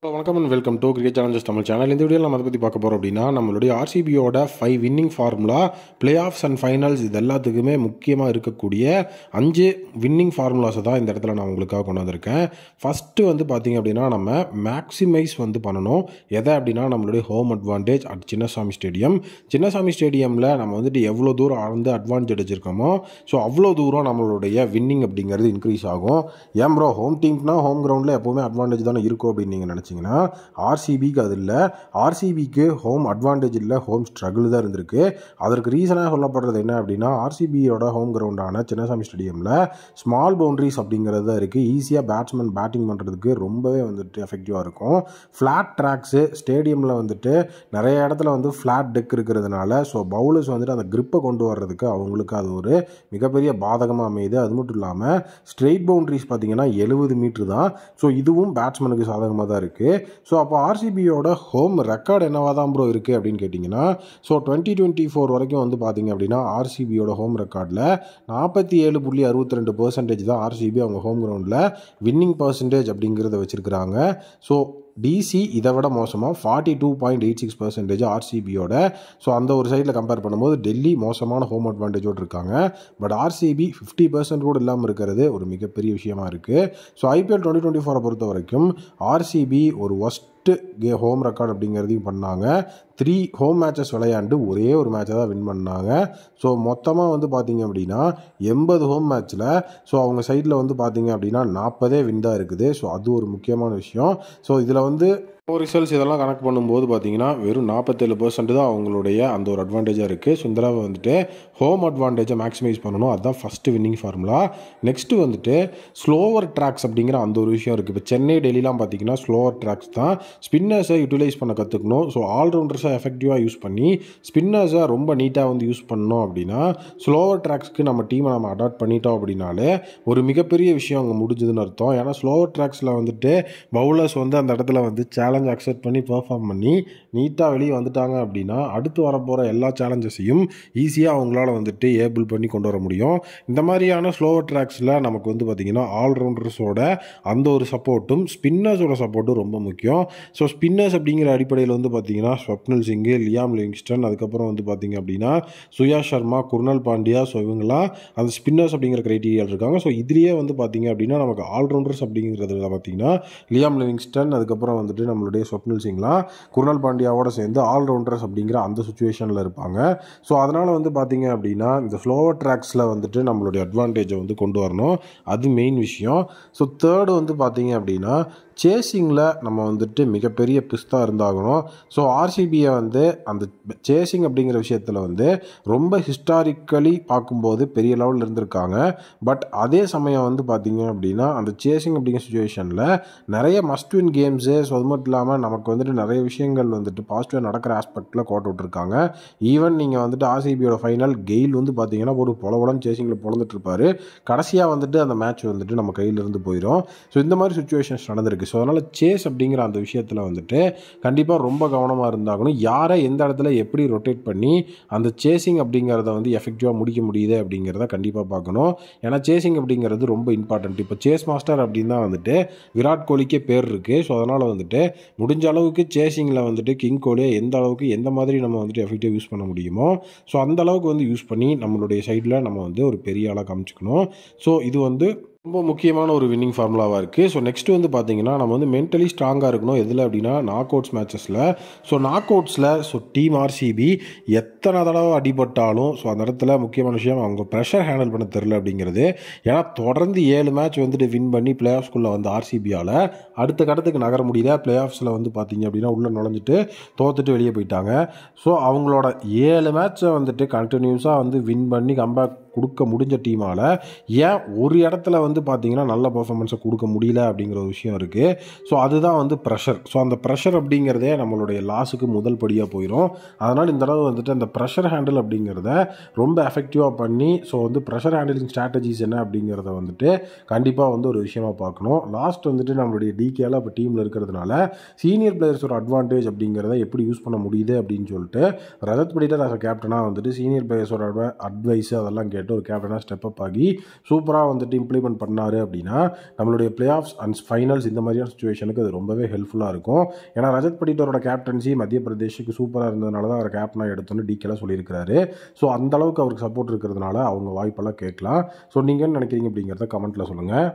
வணக்கம் and welcome to cricket Challengers Tamil channel. இந்த வீடியோவில் நம்ம அதை பற்றி பார்க்க போகிறோம் அப்படின்னா நம்மளுடைய ஆர்சிபியோட 5 winning formula, play of and finals இது எல்லாத்துக்குமே முக்கியமாக இருக்கக்கூடிய 5 வின்னிங் ஃபார்முலாஸை தான் இந்த இடத்துல நான் உங்களுக்காக கொண்டு வந்திருக்கேன். ஃபஸ்ட்டு வந்து பார்த்திங்க அப்படின்னா நம்ம மேக்ஸிமைஸ் வந்து பண்ணணும். எதை அப்படின்னா நம்மளுடைய home advantage at Chinnaswamy stadium. Chinnaswamy ஸ்டேடியமில் நம்ம வந்துட்டு எவ்வளோ தூரம் வந்து அட்வான்டேஜ் வச்சுருக்கோமோ ஸோ அவ்வளோ தூரம் நம்மளுடைய வின்னிங் அப்படிங்கிறது இன்க்ரீஸ் ஆகும். ஏன் ப்ரோ ஹோம் டீம்னா ஹோம் கிரவுண்டில் எப்போவுமே அட்வான்டேஜ் தானே இருக்கும் அப்படின்னு நீங்கள் நினச்சி ஆர்சிபிக்கு அது இல்லை. ஆர்சிபிக்கு ஹோம் அட்வான்டேஜ் இல்லை, ஹோம் ஸ்ட்ரகிள் தான் இருந்திருக்கு. அதற்கு ரீசனாக சொல்லப்படுறது என்ன அப்படின்னா ஆர்சிபியோட ஹோம் கிரவுண்டான சின்னசாமி ஸ்டேடியமில் ஸ்மால் பவுண்டரிஸ் அப்படிங்கிறது தான் இருக்குது. ஈஸியாக பேட்ஸ்மேன் பேட்டிங் பண்ணுறதுக்கு ரொம்பவே வந்துட்டு எஃபெக்டிவாக இருக்கும். ஃப்ளாட் ட்ராக்ஸு ஸ்டேடியமில் வந்துட்டு நிறைய இடத்துல வந்து ஃப்ளாட் டெக் இருக்கிறதுனால ஸோ பவுலர்ஸ் வந்துட்டு அந்த கிரிப்பை கொண்டு வர்றதுக்கு அவங்களுக்கு அது ஒரு மிகப்பெரிய பாதகமாக அமையுது. அது மட்டும் இல்லாமல் ஸ்ட்ரெயிட் பவுண்டரிஸ் பார்த்தீங்கன்னா 70 மீட்ரு தான். ஸோ இதுவும் பேட்ஸ்மேனுக்கு சாதகமாக தான் இருக்குது. ஸோ அப்போ ஆர்சிபியோட ஹோம் ரெக்கார்டு என்னவாக தான் ப்ரோ இருக்குது அப்படின்னு கேட்டிங்கன்னா ஸோ 2024 வரைக்கும் வந்து பார்த்திங்க அப்படின்னா ஆர்சிபியோட ஹோம் ரெக்கார்டில் 47.62% தான் ஆர்சிபி அவங்க ஹோம் கிரவுண்டில் வின்னிங் பர்சன்டேஜ் அப்படிங்கிறத வச்சுருக்கிறாங்க. ஸோ டிசி இதை விட மோசமாக 42.86% ஆர்சிபியோட. ஸோ அந்த ஒரு சைடில் கம்பேர் பண்ணும்போது டெல்லி மோசமான ஹோம் அட்வான்டேஜோடு இருக்காங்க. பட் ஆர்சிபி 50% கூட இல்லாமல் இருக்கிறது ஒரு மிகப்பெரிய விஷயமா இருக்குது. ஸோ ஐபிஎல் 2024 பொறுத்த வரைக்கும் ஆர்சிபி ஒரு ஒஸ்ட் ஹோம் ரெக்கார்டு அப்படிங்கிறதையும் பண்ணாங்க. 3 ஹோம் மேட்சஸ் விளையாண்டு ஒரே ஒரு மேட்சை தான் வின் பண்ணாங்க. ஸோ மொத்தமாக வந்து பார்த்திங்க அப்படின்னா 80 ஹோம் மேட்ச்சில் ஸோ அவங்க சைடில் வந்து பார்த்திங்க அப்படின்னா 40 வின் தான் இருக்குது. ஸோ அது ஒரு முக்கியமான விஷயம். ஸோ இதில் வந்து ரிசல்ட்ஸ் இதெல்லாம் கனெக்ட் பண்ணும்போது பார்த்தீங்கன்னா வெறும் 47% தான் அவங்களுடைய அந்த ஒரு அட்வான்டேஜாக இருக்குது. ஸோ இந்த தடவை வந்துட்டு ஹோம் அட்வான்டேஜை மேக்ஸிமைஸ் பண்ணணும். அதுதான் ஃபஸ்ட்டு வின்னிங் ஃபார்முலா. நெக்ஸ்ட்டு வந்துட்டு ஸ்லோவர் ட்ராக்ஸ் அப்படிங்கிற அந்த ஒரு விஷயம் இருக்குது. இப்போ சென்னை டெல்லிலாம் பார்த்தீங்கன்னா ஸ்லோவர் ட்ராக்ஸ் தான். ஸ்பின்னர்ஸை யூட்டிலைஸ் பண்ண கற்றுக்கணும். ஸோ ஆல்ரவுண்டர்ஸை எஃபெக்டிவாக யூஸ் பண்ணி ஸ்பின்னர்ஸை ரொம்ப நீட்டாக வந்து யூஸ் பண்ணணும் அப்படின்னா ஸ்லோவர் ட்ராக்ஸ்க்கு நம்ம டீமை நம்ம அடாப்ட் பண்ணிட்டோம் அப்படின்னாலே ஒரு மிகப்பெரிய விஷயம் அங்கே முடிஞ்சதுன்னு அர்த்தம். ஏன்னா ஸ்லோவர் ட்ராக்ஸில் வந்துட்டு பவுலர்ஸ் வந்து அந்த இடத்துல வந்து சேலஞ்ச் அக்செப்ட் பண்ணி பெர்ஃபார்ம் பண்ணி நீட்டாக வெளியே வந்துட்டாங்க அப்படின்னா அடுத்து வரப்போகிற எல்லா சேலஞ்சஸையும் ஈஸியாக அவங்களால வந்துட்டு ஏபிள் பண்ணி கொண்டு வர முடியும். இந்த மாதிரியான ஸ்லோவர் ட்ராக்ஸில் நமக்கு வந்து பார்த்திங்கன்னா ஆல்ரவுண்டர்ஸோட அந்த ஒரு சப்போர்ட்டும் ஸ்பின்னர்ஸோட சப்போர்ட்டும் ரொம்ப முக்கியம். ஸோ ஸ்பின்னர்ஸ் அப்படிங்கிற அடிப்படையில் வந்து பார்த்திங்கன்னா ஸ்வப்னில் சிங்கு, லியாம் லிவிங்ஸ்டன், அதுக்கப்புறம் வந்து பார்த்திங்க அப்படின்னா சுயா சர்மா, குர்னல் பாண்டியா, ஸோ இவங்களாம் அந்த ஸ்பின்னர்ஸ் அப்படிங்கிற க்ரைட்டீரியா இருக்காங்க. ஸோ இதுலேயே வந்து பார்த்திங்க அப்படின்னா நமக்கு ஆல்ரவுண்டர்ஸ் அப்படிங்கிறதுல பார்த்திங்கன்னா லியாம் லிவிங்ஸ்டன், அதுக்கப்புறம் வந்துட்டு நம்மளுடைய ஸ்வப்னில் சிங்லாம் குர்னல் பாண்டியாவோட சேர்ந்து ஆல்ரவுண்டர்ஸ் அப்படிங்கிற அந்த சுச்சுவேஷனில் இருப்பாங்க. ஸோ அதனால் வந்து பார்த்திங்க அப்படின்னா இந்த ஸ்லோவர் ட்ராக்ஸில் வந்துட்டு நம்மளுடைய அட்வான்டேஜை வந்து கொண்டு வரணும். அது மெயின் விஷயம். ஸோ தேர்டு வந்து பார்த்திங்க அப்படின்னா சேசிங்கில் நம்ம வந்துட்டு மிகப்பெரிய பிஸ்தா இருந்தாகணும். ஸோ ஆர்சிபியை வந்து அந்த சேசிங் அப்படிங்கிற விஷயத்தில் வந்து ரொம்ப ஹிஸ்டாரிக்கலி பார்க்கும்போது பெரிய லெவலில் இருந்திருக்காங்க. பட் அதே சமயம் வந்து பார்த்திங்க அப்படின்னா அந்த சேசிங் அப்படிங்கிற சுச்சுவேஷனில் நிறைய மஸ்ட் வின் கேம்ஸு, ஸோ அது மட்டும் இல்லாமல் நமக்கு வந்துட்டு நிறைய விஷயங்கள் வந்துட்டு பாசிட்டிவாக நடக்கிற ஆஸ்பெக்டில் கோட் விட்டுருக்காங்க. ஈவன் நீங்கள் வந்துட்டு ஆர்சிபியோட ஃபைனல் கெயில் வந்து பார்த்திங்கன்னா ஒரு பொலவலன்னு சேசிங்கில் பொழந்துட்டு இருப்பார். கடைசியாக வந்துட்டு அந்த மேட்ச் வந்துட்டு நம்ம கையிலிருந்து போயிடும். ஸோ இந்த மாதிரி சுச்சுவேஷன்ஸ் நடந்திருக்கு. ஸோ அதனால் சேஸ் அப்படிங்கிற அந்த விஷயத்தில் வந்துட்டு கண்டிப்பாக ரொம்ப கவனமாக இருந்தாகணும். யாரை எந்த இடத்துல எப்படி ரொட்டேட் பண்ணி அந்த சேசிங் அப்படிங்கிறத வந்து எஃபெக்டிவாக முடிக்க முடியுது அப்படிங்கிறத கண்டிப்பாக பார்க்கணும். ஏன்னா சேசிங் அப்படிங்கிறது ரொம்ப இம்பார்ட்டன்ட். இப்போ சேஸ் மாஸ்டர் அப்படின்னு தான் வந்துட்டு விராட் கோலிக்கே பேர் இருக்குது. ஸோ அதனால் வந்துட்டு முடிஞ்ச அளவுக்கு சேசிங்கில் வந்துட்டு கிங் கோலியை எந்த அளவுக்கு எந்த மாதிரி நம்ம வந்துட்டு எஃபெக்டிவாக யூஸ் பண்ண முடியுமோ ஸோ அந்த அளவுக்கு வந்து யூஸ் பண்ணி நம்மளுடைய சைடில் நம்ம வந்து ஒரு பெரிய ஆளாக காமிச்சிக்கணும். ஸோ இது வந்து ரொம்ப முக்கியமான ஒரு வின்னிங் ஃபார்முலாவாக இருக்குது. ஸோ நெக்ஸ்ட்டு வந்து பார்த்திங்கன்னா நம்ம வந்து மென்டலி ஸ்ட்ராங்காக இருக்கணும். எதில் அப்படின்னா நாக் அவுட்ஸ் மேட்சஸில். ஸோ நாக் அவுட்ஸில் ஸோ டீம் ஆர்சிபி எத்தனை தடவை அடிபட்டாலும் ஸோ அந்த இடத்துல முக்கியமான விஷயம் அவங்க ப்ரெஷர் ஹேண்டில் பண்ண தெரில அப்படிங்கிறது. ஏன்னா தொடர்ந்து 7 மேட்ச் வந்துட்டு வின் பண்ணி பிளே ஆஃப்ஸ்குள்ளே வந்து ஆர்சிபியால் அடுத்த கடத்துக்கு நகர முடியல. பிளே ஆஃப்ஸில் வந்து பார்த்திங்க அப்படின்னா உள்ளே நுழைஞ்சிட்டு தோத்துட்டு வெளியே போயிட்டாங்க. ஸோ அவங்களோட 7 மேட்ச்சை வந்துட்டு கண்டினியூஸாக வந்து வின் பண்ணி கம்பேக் கொடுக்க முடிஞ்ச டீமால் ஏன் ஒரு இடத்துல வந்து பார்த்திங்கன்னா நல்ல பர்ஃபார்மன்ஸை கொடுக்க முடியல அப்படிங்கிற ஒரு விஷயம் இருக்குது. ஸோ அதுதான் வந்து ப்ரெஷர். ஸோ அந்த ப்ரெஷர் அப்படிங்கிறதே நம்மளுடைய லாஸுக்கு முதல் படியாக போயிடும். அதனால் இந்த தடவை வந்துட்டு அந்த ப்ரெஷர் ஹேண்டில் அப்படிங்கிறத ரொம்ப எஃபெக்டிவாக பண்ணி ஸோ வந்து ப்ரெஷர் ஹேண்டிலிங் ஸ்ட்ராட்டஜிஸ் என்ன அப்படிங்கிறத வந்துட்டு கண்டிப்பாக வந்து ஒரு விஷயமாக பார்க்கணும். லாஸ்ட் வந்துட்டு நம்மளுடைய டிகேல இப்போ டீமில் இருக்கிறதுனால சீனியர் பிளேயர்ஸோட அட்வான்டேஜ் அப்படிங்கிறத எப்படி யூஸ் பண்ண முடியுது அப்படின்னு சொல்லிட்டு ரஜத் படிட்டர் கேப்டனாக வந்துட்டு சீனியர் பிளேயர்ஸோட அட்வைஸ் அதெல்லாம் கேட்டு கேண்டிடேட் ஒரு கேப்டனாக ஸ்டெப் அப் ஆகி சூப்பராக வந்துட்டு இம்ப்ளிமெண்ட் பண்ணார் அப்படின்னா நம்மளுடைய பிளே ஆஃப்ஸ் அண்ட் ஃபைனல்ஸ் இந்த மாதிரியான சுச்சுவேஷனுக்கு அது ரொம்பவே ஹெல்ப்ஃபுல்லாக இருக்கும். ஏன்னா ரஜத் படிட்டரோட கேப்டன்சி மத்திய பிரதேஷுக்கு சூப்பராக இருந்ததுனால தான் அவர் கேப்டனாக எடுத்தோன்னு டிகேலாம் சொல்லியிருக்கிறாரு. ஸோ அந்த அளவுக்கு அவருக்கு சப்போர்ட் இருக்கிறதுனால அவங்க வாய்ப்பெல்லாம் கேட்கலாம். ஸோ நீங்கள் என்ன நினைக்கிறீங்க அப்படிங்கிறத கமெண்ட்டில் சொல்லுங்கள்.